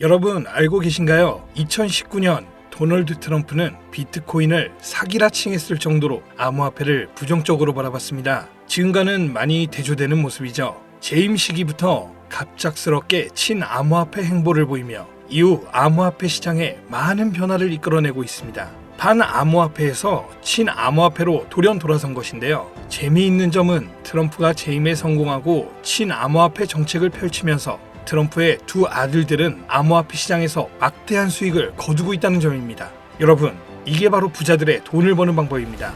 여러분 알고 계신가요? 2019년 도널드 트럼프는 비트코인을 사기라 칭했을 정도로 암호화폐를 부정적으로 바라봤습니다. 지금과는 많이 대조되는 모습이죠. 재임 시기부터 갑작스럽게 친암호화폐 행보를 보이며 이후 암호화폐 시장에 많은 변화를 이끌어내고 있습니다. 반암호화폐에서 친암호화폐로 돌연 돌아선 것인데요. 재미있는 점은 트럼프가 재임에 성공하고 친암호화폐 정책을 펼치면서 트럼프의 두 아들들은 암호화폐 시장에서 막대한 수익을 거두고 있다는 점입니다. 여러분, 이게 바로 부자들의 돈을 버는 방법입니다.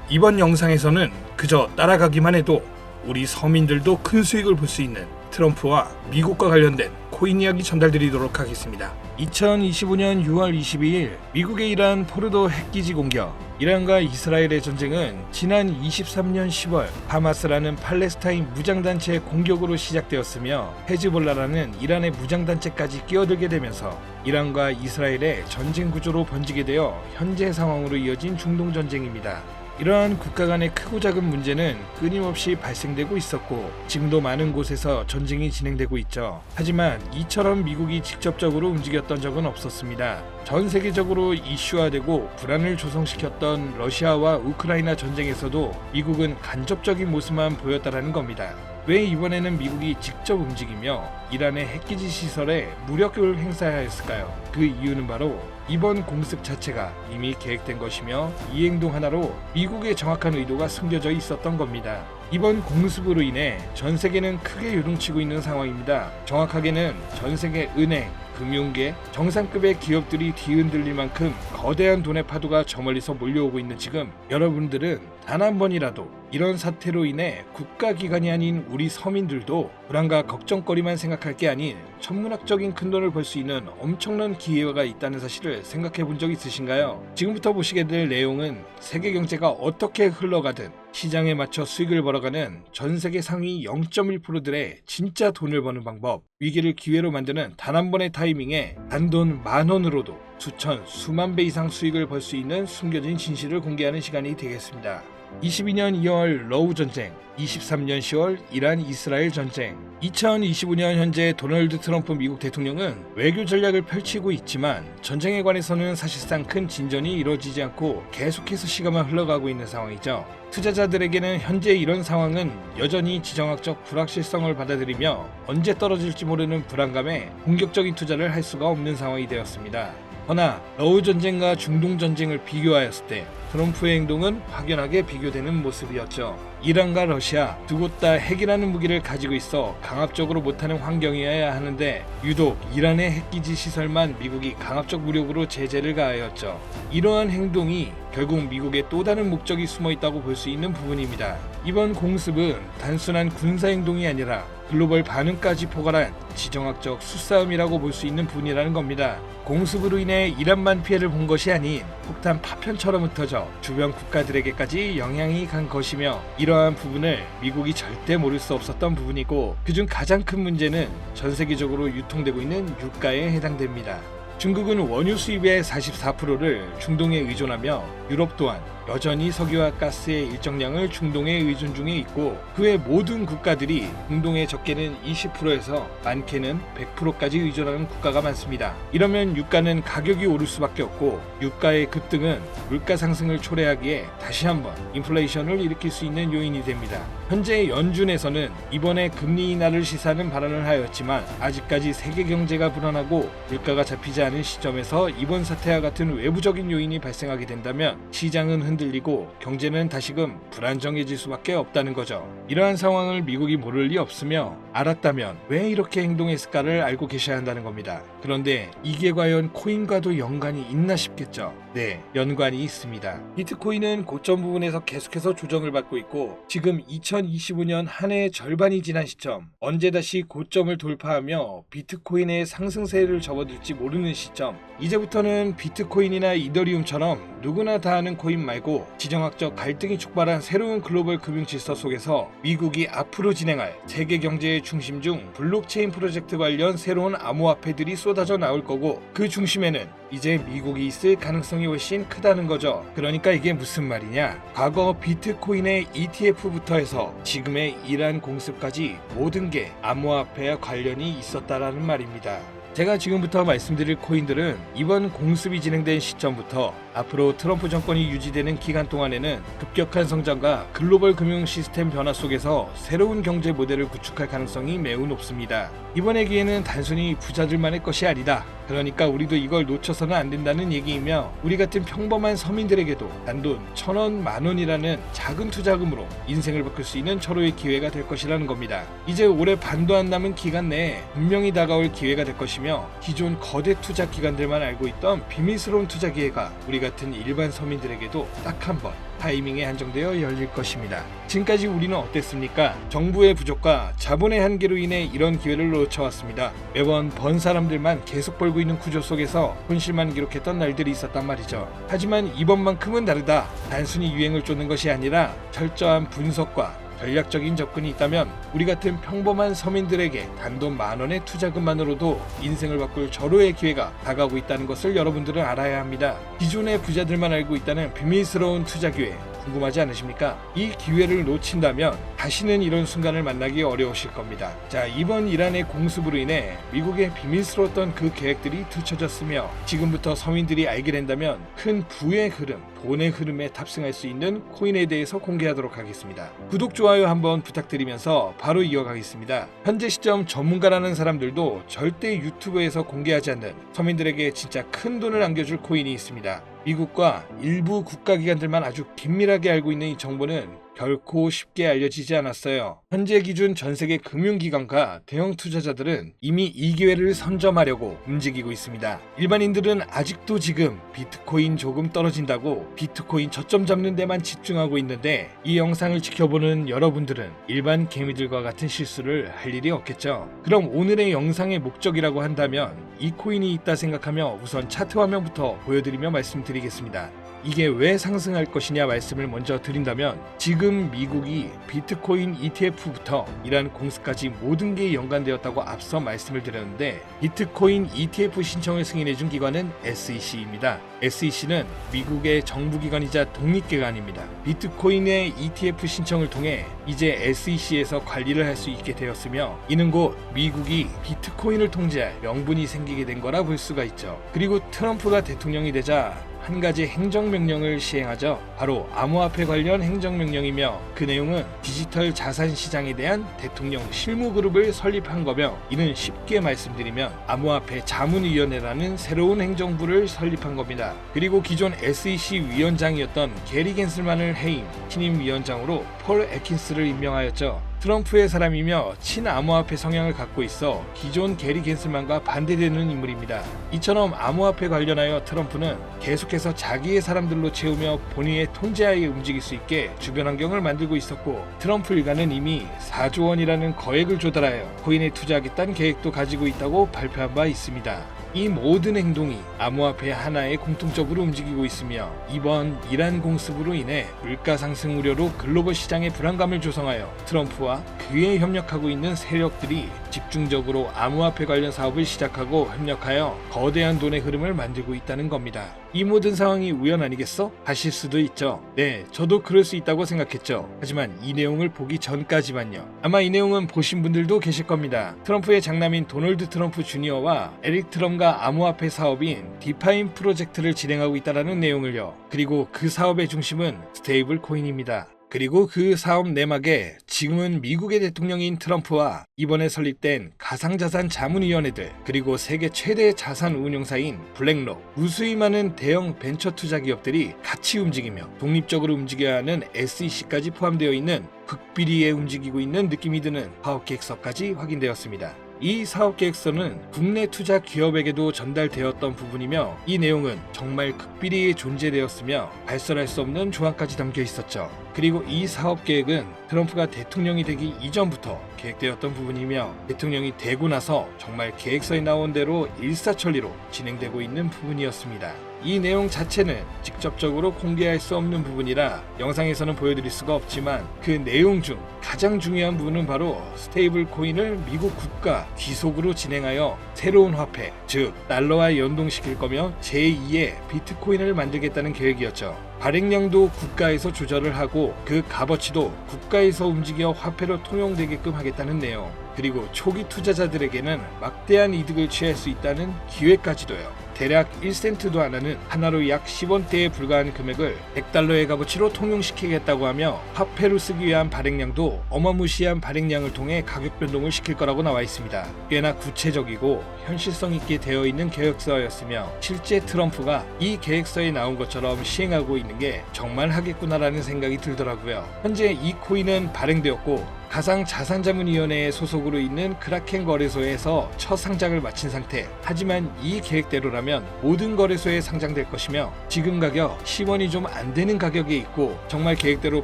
이번 영상에서는 그저 따라가기만 해도 우리 서민들도 큰 수익을 볼 수 있는 트럼프와 미국과 관련된 코인 이야기 전달드리도록 하겠습니다. 2025년 6월 22일 미국의 이란 포르도 핵기지 공격. 이란과 이스라엘의 전쟁은 지난 23년 10월 하마스라는 팔레스타인 무장단체의 공격으로 시작되었으며 헤즈볼라라는 이란의 무장단체까지 끼어들게 되면서 이란과 이스라엘의 전쟁 구조로 번지게 되어 현재 상황으로 이어진 중동 전쟁입니다. 이러한 국가 간의 크고 작은 문제는 끊임없이 발생되고 있었고 지금도 많은 곳에서 전쟁이 진행되고 있죠. 하지만 이처럼 미국이 직접적으로 움직였던 적은 없었습니다. 전 세계적으로 이슈화되고 불안을 조성시켰던 러시아와 우크라이나 전쟁에서도 미국은 간접적인 모습만 보였다라는 겁니다. 왜 이번에는 미국이 직접 움직이며 이란의 핵기지 시설에 무력을 행사하였을까요? 그 이유는 바로 이번 공습 자체가 이미 계획된 것이며 이 행동 하나로 미국의 정확한 의도가 숨겨져 있었던 겁니다. 이번 공습으로 인해 전 세계는 크게 요동치고 있는 상황입니다. 정확하게는 전 세계 은행, 금융계, 정상급의 기업들이 뒤흔들릴 만큼 거대한 돈의 파도가 저 멀리서 몰려오고 있는 지금 여러분들은 단 한 번이라도 이런 사태로 인해 국가기관이 아닌 우리 서민들도 불안과 걱정거리만 생각할 게 아닌 천문학적인 큰돈을 벌 수 있는 엄청난 기회가 있다는 사실을 생각해 본 적 있으신가요? 지금부터 보시게 될 내용은 세계 경제가 어떻게 흘러가든 시장에 맞춰 수익을 벌어가는 전 세계 상위 0.1%들의 진짜 돈을 버는 방법, 위기를 기회로 만드는 단 한 번의 타이밍에 단돈 10,000원으로도 수천, 수만 배 이상 수익을 벌 수 있는 숨겨진 진실을 공개하는 시간이 되겠습니다. 22년 2월 러우 전쟁, 23년 10월 이란 이스라엘 전쟁, 2025년 현재 도널드 트럼프 미국 대통령은 외교 전략을 펼치고 있지만 전쟁에 관해서는 사실상 큰 진전이 이루어지지 않고 계속해서 시간만 흘러가고 있는 상황이죠. 투자자들에게는 현재 이런 상황은 여전히 지정학적 불확실성을 받아들이며 언제 떨어질지 모르는 불안감에 공격적인 투자를 할 수가 없는 상황이 되었습니다. 허나 러우 전쟁과 중동 전쟁을 비교하였을 때 트럼프의 행동은 확연하게 비교되는 모습이었죠. 이란과 러시아 두 곳 다 핵이라는 무기를 가지고 있어 강압적으로 못하는 환경이어야 하는데 유독 이란의 핵기지 시설만 미국이 강압적 무력으로 제재를 가하였죠. 이러한 행동이 결국 미국의 또 다른 목적이 숨어 있다고 볼 수 있는 부분입니다. 이번 공습은 단순한 군사행동이 아니라 글로벌 반응까지 포괄한 지정학적 수싸움이라고 볼 수 있는 부분이라는 겁니다. 공습으로 인해 이란만 피해를 본 것이 아닌 폭탄 파편처럼 흩어져 주변 국가들에게까지 영향이 간 것이며 이러한 부분을 미국이 절대 모를 수 없었던 부분이고 그중 가장 큰 문제는 전 세계적으로 유통되고 있는 유가에 해당됩니다. 중국은 원유 수입의 44%를 중동에 의존하며 유럽 또한 여전히 석유와 가스의 일정량을 중동에 의존 중에 있고 그 외 모든 국가들이 중동의 적게는 20%에서 많게는 100%까지 의존하는 국가가 많습니다. 이러면 유가는 가격이 오를 수밖에 없고 유가의 급등은 물가 상승을 초래하기에 다시 한번 인플레이션을 일으킬 수 있는 요인이 됩니다. 현재 연준에서는 이번에 금리 인하를 시사하는 발언을 하였지만 아직까지 세계 경제가 불안하고 물가가 잡히지 않은 시점에서 이번 사태와 같은 외부적인 요인이 발생하게 된다면 시장은 흔들리고 경제는 다시금 불안정해질 수밖에 없다는 거죠. 이러한 상황을 미국이 모를 리 없으며 알았다면 왜 이렇게 행동했을까를 알고 계셔야 한다는 겁니다. 그런데 이게 과연 코인과도 연관이 있나 싶겠죠. 네, 연관이 있습니다. 비트코인은 고점 부분에서 계속해서 조정을 받고 있고 지금 2025년 한 해의 절반이 지난 시점, 언제 다시 고점을 돌파하며 비트코인의 상승세를 접어들지 모르는 시점, 이제부터는 비트코인이나 이더리움처럼 누구나 다 아는 코인 말고 지정학적 갈등이 촉발한 새로운 글로벌 금융 질서 속에서 미국이 앞으로 진행할 세계 경제의 중심 중 블록체인 프로젝트 관련 새로운 암호화폐들이 쏟아져 나올 거고 그 중심에는 이제 미국이 있을 가능성이 훨씬 크다는 거죠. 그러니까 이게 무슨 말이냐? 과거 비트코인의 ETF부터 해서 지금의 이란 공습까지 모든 게 암호화폐와 관련이 있었다라는 말입니다. 제가 지금부터 말씀드릴 코인들은 이번 공습이 진행된 시점부터 앞으로 트럼프 정권이 유지되는 기간 동안에는 급격한 성장과 글로벌 금융 시스템 변화 속에서 새로운 경제 모델을 구축할 가능성이 매우 높습니다. 이번의 기회는 단순히 부자들만의 것이 아니다. 그러니까 우리도 이걸 놓쳐서는 안 된다는 얘기이며, 우리 같은 평범한 서민들에게도 단돈 1,000원, 10,000원이라는 작은 투자금으로 인생을 바꿀 수 있는 절호의 기회가 될 것이라는 겁니다. 이제 올해 반도 안 남은 기간 내에 분명히 다가올 기회가 될 것이며, 기존 거대 투자 기관들만 알고 있던 비밀스러운 투자 기회가 우리 같은 일반 서민들에게도 딱 한 번 타이밍에 한정되어 열릴 것입니다. 지금까지 우리는 어땠습니까? 정부의 부족과 자본의 한계로 인해 이런 기회를 놓쳐왔습니다. 매번 번 사람들만 계속 벌고 있는 구조 속에서 손실만 기록했던 날들이 있었단 말이죠. 하지만 이번만큼은 다르다. 단순히 유행을 쫓는 것이 아니라 철저한 분석과 전략적인 접근이 있다면 우리 같은 평범한 서민들에게 단돈 10,000원의 투자금만으로도 인생을 바꿀 절호의 기회가 다가오고 있다는 것을 여러분들은 알아야 합니다. 기존의 부자들만 알고 있다는 비밀스러운 투자 기회, 궁금하지 않으십니까? 이 기회를 놓친다면 다시는 이런 순간을 만나기 어려우실 겁니다. 자, 이번 이란의 공습으로 인해 미국의 비밀스러웠던 그 계획들이 뒤처졌으며, 지금부터 서민들이 알게 된다면 큰 부의 흐름, 돈의 흐름에 탑승할 수 있는 코인에 대해서 공개하도록 하겠습니다. 구독, 좋아요 한번 부탁드리면서 바로 이어가겠습니다. 현재 시점 전문가라는 사람들도 절대 유튜브에서 공개하지 않는 서민들에게 진짜 큰 돈을 안겨줄 코인이 있습니다. 미국과 일부 국가기관들만 아주 긴밀하게 알고 있는 이 정보는 결코 쉽게 알려지지 않았어요. 현재 기준 전세계 금융기관과 대형 투자자들은 이미 이 기회를 선점하려고 움직이고 있습니다. 일반인들은 아직도 지금 비트코인 조금 떨어진다고 비트코인 저점 잡는 데만 집중하고 있는데, 이 영상을 지켜보는 여러분들은 일반 개미들과 같은 실수를 할 일이 없겠죠. 그럼 오늘의 영상의 목적이라고 한다면 이 코인이 있다 생각하며 우선 차트 화면부터 보여드리며 말씀드리겠습니다. 이게 왜 상승할 것이냐 말씀을 먼저 드린다면, 지금 미국이 비트코인 ETF부터 이란 공습까지 모든 게 연관되었다고 앞서 말씀을 드렸는데, 비트코인 ETF 신청을 승인해준 기관은 SEC입니다. SEC는 미국의 정부기관이자 독립기관입니다. 비트코인의 ETF 신청을 통해 이제 SEC에서 관리를 할 수 있게 되었으며, 이는 곧 미국이 비트코인을 통제할 명분이 생기게 된 거라 볼 수가 있죠. 그리고 트럼프가 대통령이 되자 한 가지 행정명령을 시행하죠. 바로 암호화폐 관련 행정명령이며, 그 내용은 디지털 자산 시장에 대한 대통령 실무그룹을 설립한 거며, 이는 쉽게 말씀드리면 암호화폐 자문위원회라는 새로운 행정부를 설립한 겁니다. 그리고 기존 SEC 위원장이었던 게리 겐슬만을 해임 신임 위원장으로 폴 애킨스를 임명하였죠. 트럼프의 사람이며 친암호화폐 성향을 갖고 있어 기존 게리 겐슬만과 반대되는 인물입니다. 이처럼 암호화폐 관련하여 트럼프는 계속해서 자기의 사람들로 채우며 본인의 통제하에 움직일 수 있게 주변 환경을 만들고 있었고, 트럼프 일가는 이미 4조 원이라는 거액을 조달하여 코인에 투자하겠다는 계획도 가지고 있다고 발표한 바 있습니다. 이 모든 행동이 암호화폐 하나에 공통적으로 움직이고 있으며, 이번 이란 공습으로 인해 물가 상승 우려로 글로벌 시장에 불안감을 조성하여 트럼프와 그에 협력하고 있는 세력들이 집중적으로 암호화폐 관련 사업을 시작하고 협력하여 거대한 돈의 흐름을 만들고 있다는 겁니다. 이 모든 상황이 우연 아니겠어? 하실 수도 있죠. 네, 저도 그럴 수 있다고 생각했죠. 하지만 이 내용을 보기 전까지만요. 아마 이 내용은 보신 분들도 계실 겁니다. 트럼프의 장남인 도널드 트럼프 주니어와 에릭 트럼과 암호화폐 사업인 디파인 프로젝트를 진행하고 있다는 내용을요. 그리고 그 사업의 중심은 스테이블 코인입니다. 그리고 그 사업 내막에 지금은 미국의 대통령인 트럼프와 이번에 설립된 가상자산 자문위원회들, 그리고 세계 최대 자산 운용사인 블랙록, 무수히 많은 대형 벤처 투자 기업들이 같이 움직이며 독립적으로 움직여야 하는 SEC까지 포함되어 있는 극비리에 움직이고 있는 느낌이 드는 사업 계획서까지 확인되었습니다. 이 사업 계획서는 국내 투자 기업에게도 전달되었던 부분이며, 이 내용은 정말 극비리에 존재되었으며 발설할 수 없는 조항까지 담겨 있었죠. 그리고 이 사업 계획은 트럼프가 대통령이 되기 이전부터 계획되었던 부분이며, 대통령이 되고 나서 정말 계획서에 나온 대로 일사천리로 진행되고 있는 부분이었습니다. 이 내용 자체는 직접적으로 공개할 수 없는 부분이라 영상에서는 보여드릴 수가 없지만, 그 내용 중 가장 중요한 부분은 바로 스테이블 코인을 미국 국가 귀속으로 진행하여 새로운 화폐, 즉 달러와 연동시킬 거며 제2의 비트코인을 만들겠다는 계획이었죠. 발행량도 국가에서 조절을 하고 그 값어치도 국가에서 움직여 화폐로 통용되게끔 하겠다는 내용, 그리고 초기 투자자들에게는 막대한 이득을 취할 수 있다는 기회까지도요. 대략 1센트도 안 하는 하나로 약 10원대에 불과한 금액을 100달러의 값어치로 통용시키겠다고 하며 화폐로 쓰기 위한 발행량도 어마무시한 발행량을 통해 가격 변동을 시킬 거라고 나와 있습니다. 꽤나 구체적이고 현실성 있게 되어 있는 계획서였으며 실제 트럼프가 이 계획서에 나온 것처럼 시행하고 있는 게 정말 하겠구나라는 생각이 들더라고요. 현재 이 코인은 발행되었고 가상자산자문위원회의 소속으로 있는 크라켄 거래소에서 첫 상장을 마친 상태. 하지만 이 계획대로라면 모든 거래소에 상장될 것이며 지금 가격 10원이 좀 안 되는 가격에 있고 정말 계획대로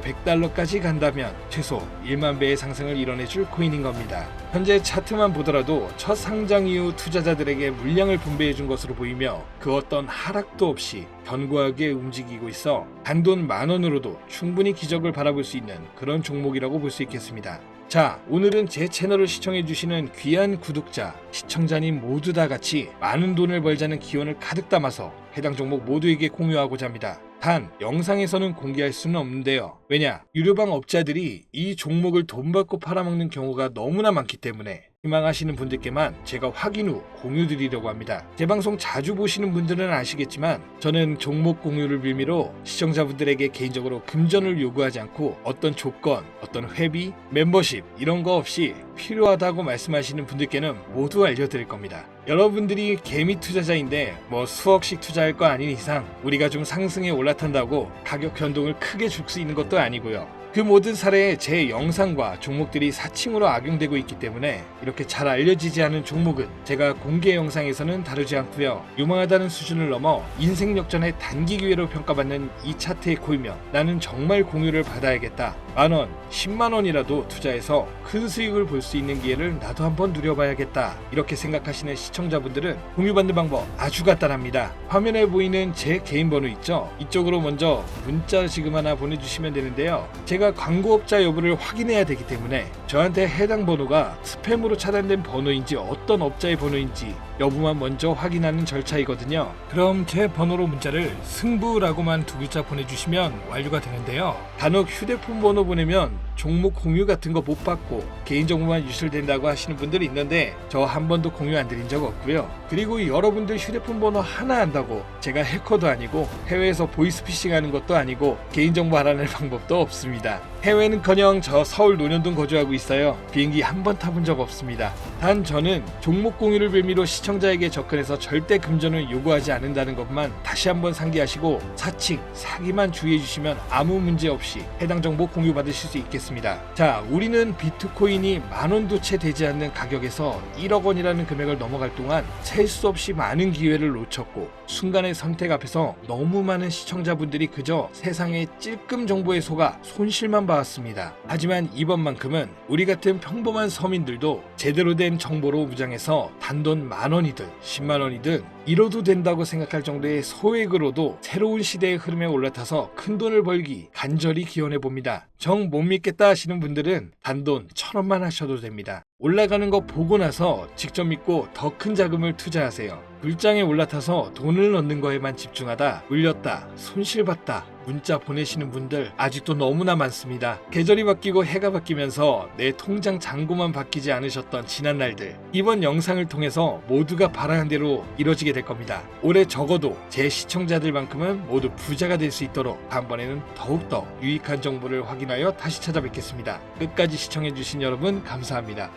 100달러까지 간다면 최소 1만 배의 상승을 이뤄내줄 코인인 겁니다. 현재 차트만 보더라도 첫 상장 이후 투자자들에게 물량을 분배해준 것으로 보이며 그 어떤 하락도 없이 견고하게 움직이고 있어 단돈 10,000원으로도 충분히 기적을 바라볼 수 있는 그런 종목이라고 볼 수 있겠습니다. 자, 오늘은 제 채널을 시청해주시는 귀한 구독자, 시청자님 모두 다 같이 많은 돈을 벌자는 기원을 가득 담아서 해당 종목 모두에게 공유하고자 합니다. 단, 영상에서는 공개할 수는 없는데요. 왜냐? 유료방 업자들이 이 종목을 돈 받고 팔아먹는 경우가 너무나 많기 때문에 희망하시는 분들께만 제가 확인 후 공유드리려고 합니다. 제 방송 자주 보시는 분들은 아시겠지만 저는 종목 공유를 빌미로 시청자분들에게 개인적으로 금전을 요구하지 않고 어떤 조건, 어떤 회비, 멤버십 이런 거 없이 필요하다고 말씀하시는 분들께는 모두 알려드릴 겁니다. 여러분들이 개미 투자자인데 뭐 수억씩 투자할 거 아닌 이상 우리가 좀 상승에 올라탄다고 가격 변동을 크게 줄 수 있는 것도 아니고요. 그 모든 사례에 제 영상과 종목들이 사칭으로 악용되고 있기 때문에 이렇게 잘 알려지지 않은 종목은 제가 공개 영상에서는 다루지 않고요. 유망하다는 수준을 넘어 인생 역전의 단기 기회로 평가받는 이 차트에 고이며 나는 정말 공유를 받아야겠다. 10,000원, 100,000원이라도 투자해서 큰 수익을 볼 수 있는 기회를 나도 한번 누려봐야겠다. 이렇게 생각하시는 시청자분들은 공유받는 방법 아주 간단합니다. 화면에 보이는 제 개인 번호 있죠? 이쪽으로 먼저 문자 지금 하나 보내주시면 되는데요. 제가 광고업자 여부를 확인해야 되기 때문에 저한테 해당 번호가 스팸으로 차단된 번호인지 어떤 업자의 번호인지 여부만 먼저 확인하는 절차이거든요. 그럼 제 번호로 문자를 승부라고만 2글자 보내주시면 완료가 되는데요. 간혹 휴대폰 번호 보내면 종목 공유 같은 거 못 받고 개인정보만 유출된다고 하시는 분들이 있는데 저 한 번도 공유 안 드린 적 없고요. 그리고 여러분들 휴대폰 번호 하나 안다고 제가 해커도 아니고 해외에서 보이스피싱 하는 것도 아니고 개인정보 알아낼 방법도 없습니다. 해외는커녕 저 서울 논현동 거주하고 있어요. 비행기 한 번 타본 적 없습니다. 단 저는 종목 공유를 빌미로 시청자에게 접근해서 절대 금전을 요구하지 않는다는 것만 다시 한번 상기하시고 사칭, 사기만 주의해 주시면 아무 문제 없이 해당 정보 공유받으실 수 있겠습니다. 자, 우리는 비트코인이 10,000원도 채 되지 않는 가격에서 1억 원이라는 금액을 넘어갈 동안 셀 수 없이 많은 기회를 놓쳤고 순간의 선택 앞에서 너무 많은 시청자분들이 그저 세상의 찔끔 정보에 속아 손실만 봐왔습니다. 하지만 이번만큼은 우리 같은 평범한 서민들도 제대로 된 정보로 무장해서 단돈 10,000원이든 100,000원이든 이뤄도 된다고 생각할 정도의 소액으로도 새로운 시대의 흐름에 올라타서 큰돈을 벌기 간절히 기원해봅니다. 정 못 믿겠다 하시는 분들은 단돈 1,000원만 하셔도 됩니다. 올라가는 거 보고 나서 직접 믿고 더 큰 자금을 투자하세요. 불장에 올라타서 돈을 넣는 거에만 집중하다 물렸다, 손실봤다 문자 보내시는 분들 아직도 너무나 많습니다. 계절이 바뀌고 해가 바뀌면서 내 통장 잔고만 바뀌지 않으셨던 지난 날들, 이번 영상을 통해서 모두가 바라는 대로 이뤄지게 될 겁니다. 올해 적어도 제 시청자들만큼은 모두 부자가 될 수 있도록 다음번에는 더욱더 유익한 정보를 확인하여 다시 찾아뵙겠습니다. 끝까지 시청해주신 여러분 감사합니다.